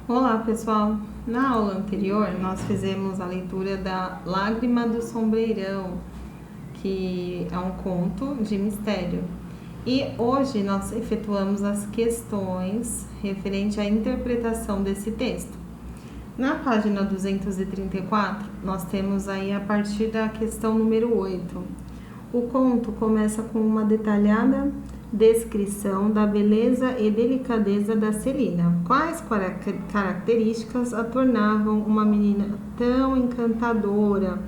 Olá pessoal, na aula anterior nós fizemos a leitura da Lágrima do Sombreirão, que é um conto de mistério. E hoje nós efetuamos as questões referente à interpretação desse texto. Na página 234, nós temos aí a partir da questão número 8. O conto começa com uma detalhada descrição da beleza e delicadeza da Celina. Quais características a tornavam uma menina tão encantadora?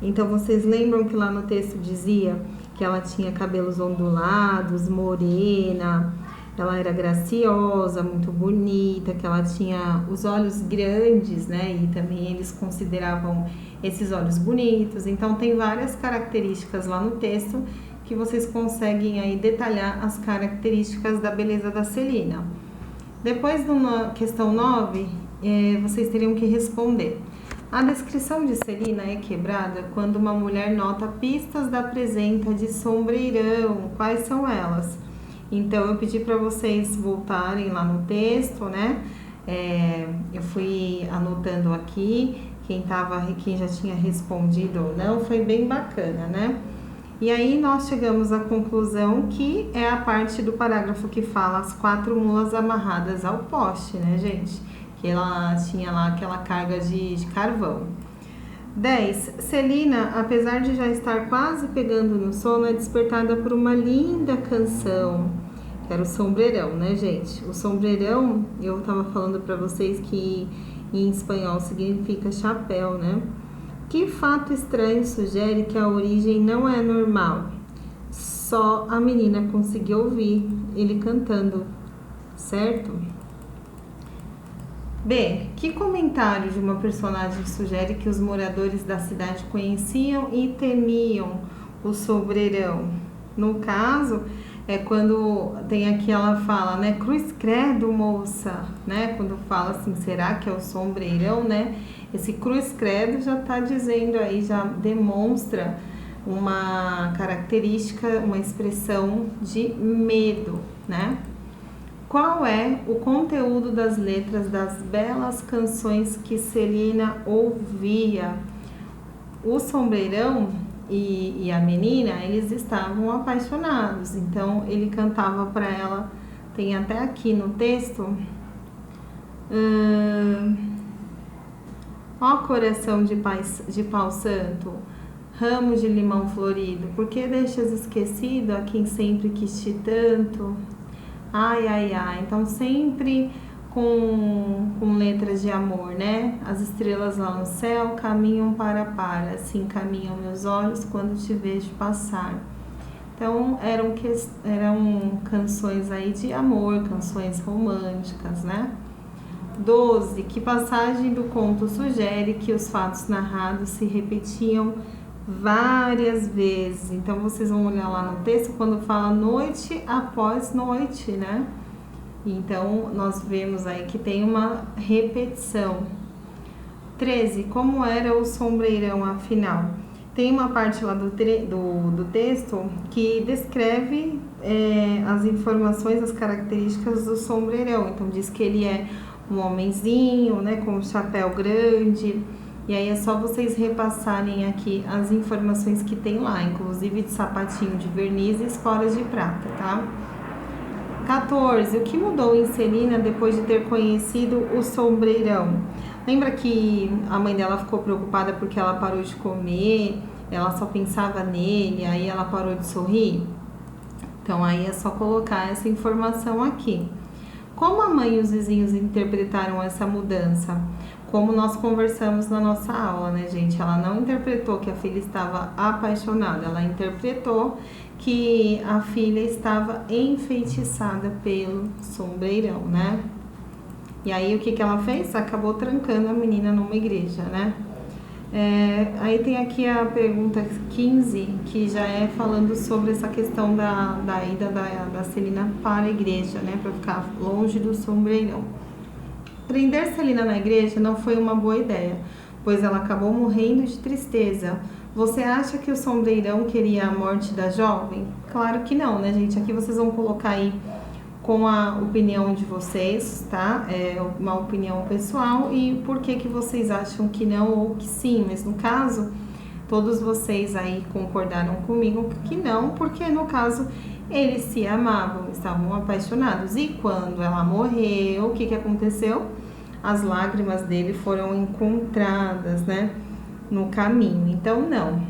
Então, vocês lembram que lá no texto dizia que ela tinha cabelos ondulados, morena, ela era graciosa, muito bonita, que ela tinha os olhos grandes, né? E também eles consideravam esses olhos bonitos. Então, tem várias características lá no texto que vocês conseguem aí detalhar as características da beleza da Celina. Depois da questão 9, vocês teriam que responder. A descrição de Celina é quebrada quando uma mulher nota pistas da presença de sombreirão. Quais são elas? Então, eu pedi para vocês voltarem lá no texto, né? Eu fui anotando aqui quem já tinha respondido ou não, foi bem bacana, né? E aí nós chegamos à conclusão que é a parte do parágrafo que fala as 4 mulas amarradas ao poste, né, gente? Que ela tinha lá aquela carga de carvão. 10. Celina, apesar de já estar quase pegando no sono, é despertada por uma linda canção, que era o sombreirão, né, gente? O sombreirão, eu tava falando para vocês que em espanhol significa chapéu, né? Que fato estranho sugere que a origem não é normal? Só a menina conseguiu ouvir ele cantando, certo? B. Que comentário de uma personagem sugere que os moradores da cidade conheciam e temiam o sombreirão? No caso, é quando tem aqui ela fala, né? Cruz credo, moça, né? Quando fala assim, será que é o sombreirão, né? Esse cruz credo já está dizendo aí, já demonstra uma característica, uma expressão de medo, né? Qual é o conteúdo das letras das belas canções que Celina ouvia? O sombreirão e a menina, eles estavam apaixonados, então ele cantava para ela, tem até aqui no texto, ó coração de pau santo, ramo de limão florido, por que deixas esquecido a quem sempre quis te tanto? Ai, ai, ai, então sempre com letras de amor, né? As estrelas lá no céu caminham para, assim caminham meus olhos quando te vejo passar. Então eram canções aí de amor, canções românticas, né? 12. Que passagem do conto sugere que os fatos narrados se repetiam várias vezes? Então vocês vão olhar lá no texto quando fala noite após noite, né? Então nós vemos aí que tem uma repetição. 13. Como era o sombreirão afinal? Tem uma parte lá do texto que descreve as informações, as características do sombreirão. Então diz que ele é um homenzinho, né, com um chapéu grande. E aí é só vocês repassarem aqui as informações que tem lá, inclusive de sapatinho de verniz e esporas de prata, tá? 14. O que mudou em Celina depois de ter conhecido o sombreirão? Lembra que a mãe dela ficou preocupada porque ela parou de comer, ela só pensava nele, aí ela parou de sorrir? Então aí é só colocar essa informação aqui. Como a mãe e os vizinhos interpretaram essa mudança? Como nós conversamos na nossa aula, né, gente? Ela não interpretou que a filha estava apaixonada, ela interpretou que a filha estava enfeitiçada pelo sombreirão, né? E aí o que ela fez? Acabou trancando a menina numa igreja, né? Aí tem aqui a pergunta 15, que já é falando sobre essa questão da ida da Celina para a igreja, né? Para ficar longe do sombreirão. Prender Celina na igreja não foi uma boa ideia, pois ela acabou morrendo de tristeza. Você acha que o sombreirão queria a morte da jovem? Claro que não, né, gente? Aqui vocês vão colocar aí com a opinião de vocês, tá? É uma opinião pessoal e por que vocês acham que não ou que sim, mas no caso, todos vocês aí concordaram comigo que não, porque no caso eles se amavam, estavam apaixonados. E quando ela morreu, o que aconteceu? As lágrimas dele foram encontradas, né, no caminho. Então, não.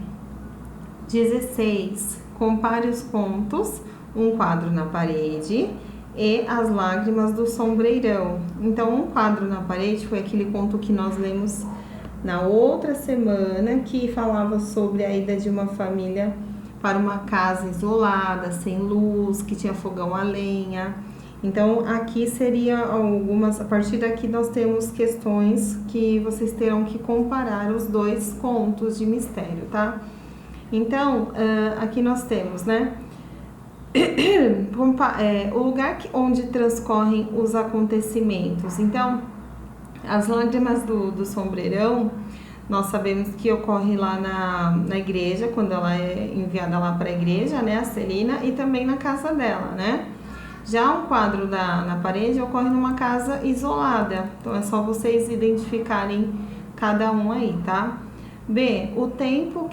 16. Compare os contos, um quadro na parede e as lágrimas do sombreirão. Então, um quadro na parede foi aquele conto que nós lemos na outra semana, que falava sobre a ida de uma família para uma casa isolada, sem luz, que tinha fogão a lenha. Então, aqui seria algumas, a partir daqui nós temos questões que vocês terão que comparar os dois contos de mistério, tá? Então, aqui nós temos, né, o lugar onde transcorrem os acontecimentos. Então, as lágrimas do sombreirão, nós sabemos que ocorre lá na igreja, quando ela é enviada lá para a igreja, né, a Celina, e também na casa dela, né? Já um quadro na parede ocorre numa casa isolada, então é só vocês identificarem cada um aí, tá? B, o tempo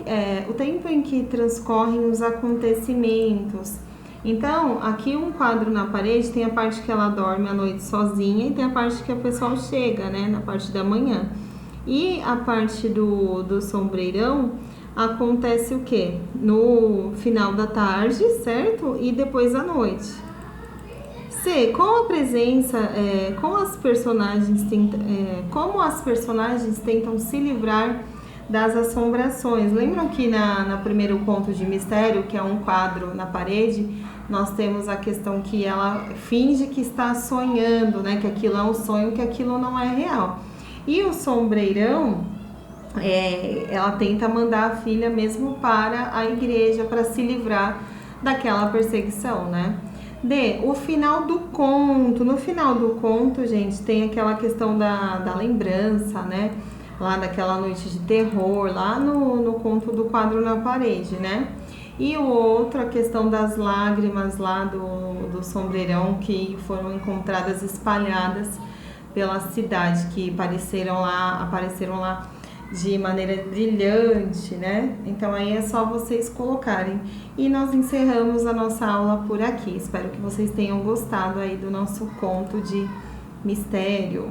em que transcorrem os acontecimentos. Então, aqui um quadro na parede tem a parte que ela dorme à noite sozinha e tem a parte que o pessoal chega, né, na parte da manhã. E a parte do sombreirão acontece o quê? No final da tarde, certo? E depois à noite. C, com a presença, como as personagens tentam se livrar das assombrações. Lembram que na primeiro conto de mistério, que é um quadro na parede, nós temos a questão que ela finge que está sonhando, né? Que aquilo é um sonho, que aquilo não é real. E o sombreirão, ela tenta mandar a filha mesmo para a igreja para se livrar daquela perseguição, né? D, o final do conto. No final do conto, gente, tem aquela questão da lembrança, né? Lá daquela noite de terror, lá no conto do quadro na parede, né? E o outro, a questão das lágrimas lá do sombreirão que foram encontradas espalhadas pela cidade, que apareceram lá de maneira brilhante, né? Então aí é só vocês colocarem. E nós encerramos a nossa aula por aqui. Espero que vocês tenham gostado aí do nosso conto de mistério.